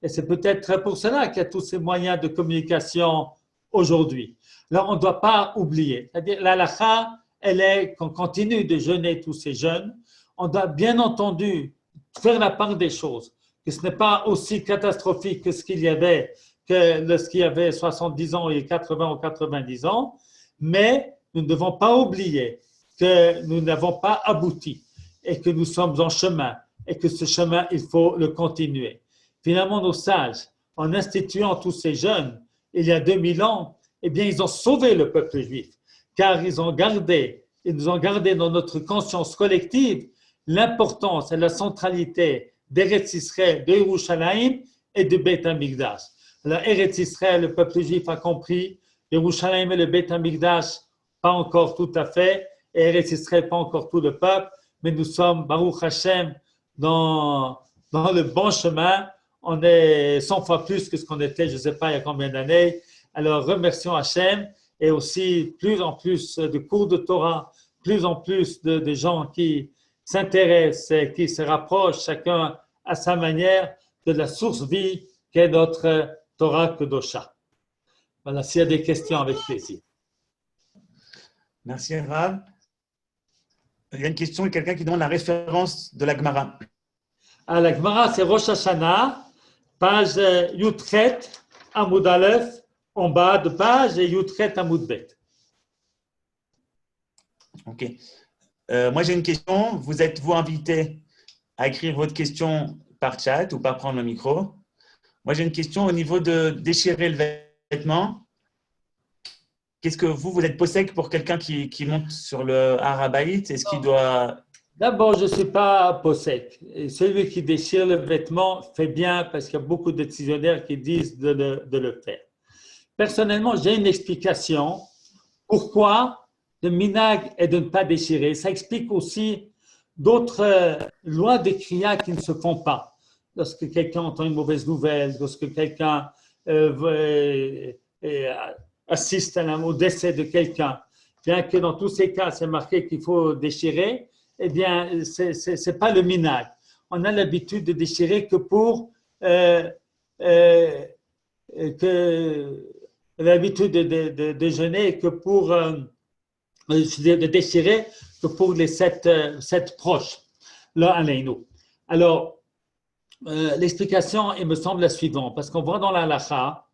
Et c'est peut-être pour cela qu'il y a tous ces moyens de communication aujourd'hui. Alors, on ne doit pas oublier. C'est-à-dire, la halakha, elle est qu'on continue de jeûner tous ces jeûnes. On doit bien entendu faire la part des choses, que ce n'est pas aussi catastrophique que ce qu'il y avait, que lorsqu'il y avait 70 ans et 80 ou 90 ans, mais nous ne devons pas oublier que nous n'avons pas abouti. et que nous sommes en chemin et que ce chemin, il faut le continuer. Finalement, nos sages, en instituant tous ces jeunes, il y a 2000 ans, eh bien, ils ont sauvé le peuple juif, car ils nous ont gardé dans notre conscience collective l'importance et la centralité d'Eretz Israël, de Yerushalayim et de Beit HaMikdash. Alors, Eretz Israël, le peuple juif a compris, Yerushalayim et le Beit HaMikdash, pas encore tout à fait, et Eretz Israël, pas encore tout le peuple, mais nous sommes, Baruch Hashem, dans le bon chemin. On est 100 fois plus que ce qu'on était, je ne sais pas il y a combien d'années. Alors, remercions Hachem et aussi plus en plus de cours de Torah, plus en plus de gens qui s'intéressent et qui se rapprochent chacun à sa manière de la source vie qu'est notre Torah Kedosha. Voilà, s'il y a des questions, avec plaisir.
Merci, Rav. Il y a une question de quelqu'un qui demande la référence de la Gemara.
À la Gemara, c'est Rosh Hashanah, page Yutret, Amoud Aleph, en bas de page, et Yutret, Amoud Bet.
Ok. Moi, j'ai une question. Vous êtes-vous invité à écrire votre question par chat ou pas prendre le micro? Moi, j'ai une question au niveau de déchirer le vêtement. Qu'est-ce que vous êtes possèque pour quelqu'un qui monte sur le Harabaït? Est-ce qu'il doit…
D'abord, je ne suis pas possèque. Celui qui déchire le vêtement fait bien parce qu'il y a beaucoup de décisionnaires qui disent de le faire. Personnellement, j'ai une explication pourquoi le minag est de ne pas déchirer. Ça explique aussi d'autres lois de kriya qui ne se font pas. Lorsque quelqu'un entend une mauvaise nouvelle, lorsque quelqu'un assiste au décès de quelqu'un, bien que dans tous ces cas, c'est marqué qu'il faut déchirer, eh bien, ce n'est pas le minag. On a l'habitude de déchirer que pour l'habitude de déjeuner que pour de déchirer que pour les sept proches. Là, allez-nous. Alors, l'explication, il me semble la suivante, parce qu'on voit dans la halakha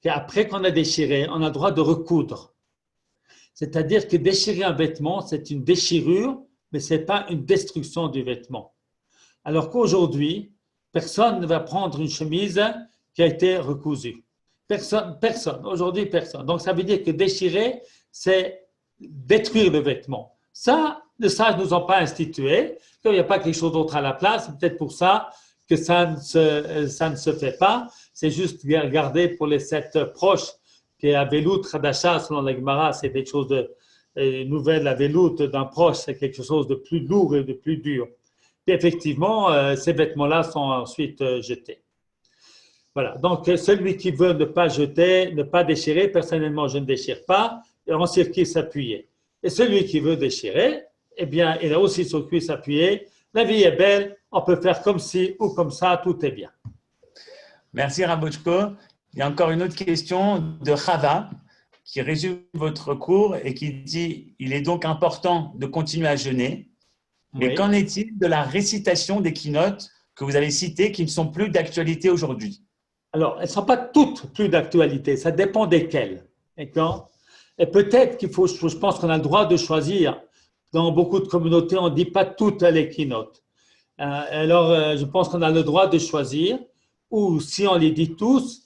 qu'après qu'on a déchiré, on a le droit de recoudre. C'est-à-dire que déchirer un vêtement, c'est une déchirure, mais ce n'est pas une destruction du vêtement. Alors qu'aujourd'hui, personne ne va prendre une chemise qui a été recousue. Personne. Aujourd'hui, personne. Donc, ça veut dire que déchirer, c'est détruire le vêtement. Ça, les sages ne nous ont pas institué, qu'il n'y a pas quelque chose d'autre à la place. C'est peut-être pour ça que ça ne se fait pas. C'est juste regarder pour les 7 proches, qui est Avelout, Hadasha, selon la Gemara, c'est quelque chose de nouvelle. Avelout d'un proche, c'est quelque chose de plus lourd et de plus dur. Et effectivement, ces vêtements-là sont ensuite jetés. Voilà. Donc, celui qui veut ne pas jeter, ne pas déchirer, personnellement, je ne déchire pas, et on sur qui s'appuyer. Et celui qui veut déchirer, eh bien, il a aussi sur qui s'appuyer. La vie est belle, on peut faire comme ci ou comme ça, tout est bien.
Merci, Rabochko. Il y a encore une autre question de Chava qui résume votre cours et qui dit « Il est donc important de continuer à jeûner. Mais qu'en est-il de la récitation des keynotes que vous avez citées qui ne sont plus d'actualité aujourd'hui ?»
Alors, elles ne sont pas toutes plus d'actualité, ça dépend desquelles. D'accord ? Et peut-être qu'il faut, je pense qu'on a le droit de choisir. Dans beaucoup de communautés, on ne dit pas toutes les keynotes. Alors, je pense qu'on a le droit de choisir, ou si on les dit tous,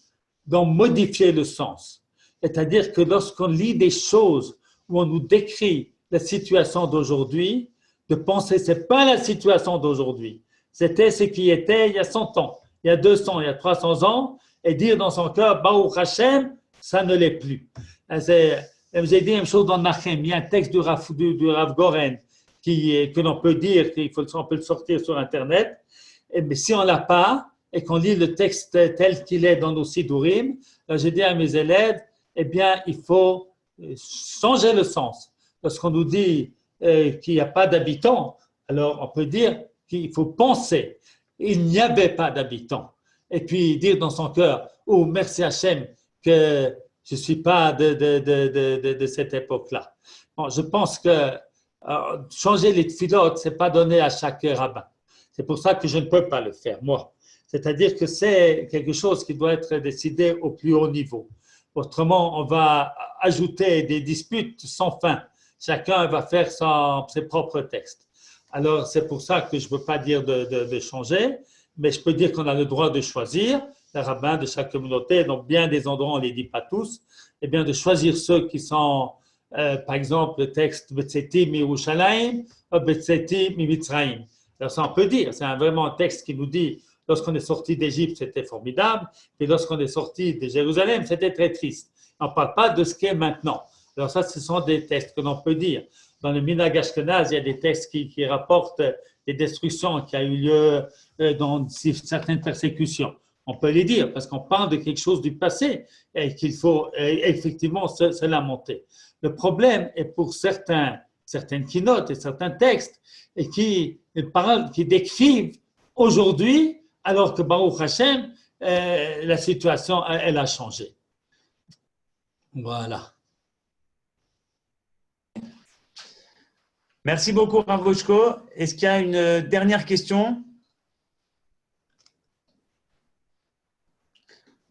d'en modifier le sens. C'est-à-dire que lorsqu'on lit des choses où on nous décrit la situation d'aujourd'hui, de penser que ce n'est pas la situation d'aujourd'hui. C'était ce qui était il y a 100 ans, il y a 200, il y a 300 ans, et dire dans son cœur, Baruch Hashem, ça ne l'est plus. J'ai dit la même chose dans Nachem, il y a un texte du Rav Goren que l'on peut dire, on peut le sortir sur Internet, mais si on ne l'a pas, et qu'on lit le texte tel qu'il est dans nos Sidurim, j'ai dit à mes élèves, eh bien, il faut changer le sens. Lorsqu'on nous dit qu'il n'y a pas d'habitants, alors on peut dire qu'il faut penser, il n'y avait pas d'habitants. Et puis dire dans son cœur, oh, merci Hachem que je ne suis pas de cette époque-là. Bon, je pense que changer les tfilotes, ce n'est pas donné à chaque rabbin. C'est pour ça que je ne peux pas le faire, moi. C'est-à-dire que c'est quelque chose qui doit être décidé au plus haut niveau. Autrement, on va ajouter des disputes sans fin. Chacun va faire ses propres textes. Alors, c'est pour ça que je ne veux pas dire de changer, mais je peux dire qu'on a le droit de choisir, les rabbins de chaque communauté, donc bien des endroits, on ne les dit pas tous, et bien de choisir ceux qui sont, par exemple, le texte Betseti mi Yerushalayim ou Betseti mi Mitzrayim. Alors, ça, on peut dire, c'est vraiment un texte qui nous dit, lorsqu'on est sorti d'Égypte, c'était formidable, et lorsqu'on est sorti de Jérusalem, c'était très triste. On ne parle pas de ce qu'est maintenant. Alors, ça, ce sont des textes que l'on peut dire. Dans le Minhag Ashkenaz, il y a des textes qui rapportent des destructions qui ont eu lieu dans certaines persécutions. On peut les dire parce qu'on parle de quelque chose du passé et qu'il faut effectivement se lamenter. Le problème est pour certaines keynotes et certains textes et qui décrivent aujourd'hui, alors que Baruch Hashem, la situation, elle a changé. Voilà.
Merci beaucoup, Rav Bochko. Est-ce qu'il y a une dernière question?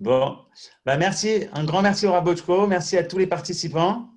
Bon, merci. Un grand merci au Rav Bochko. Merci à tous les participants.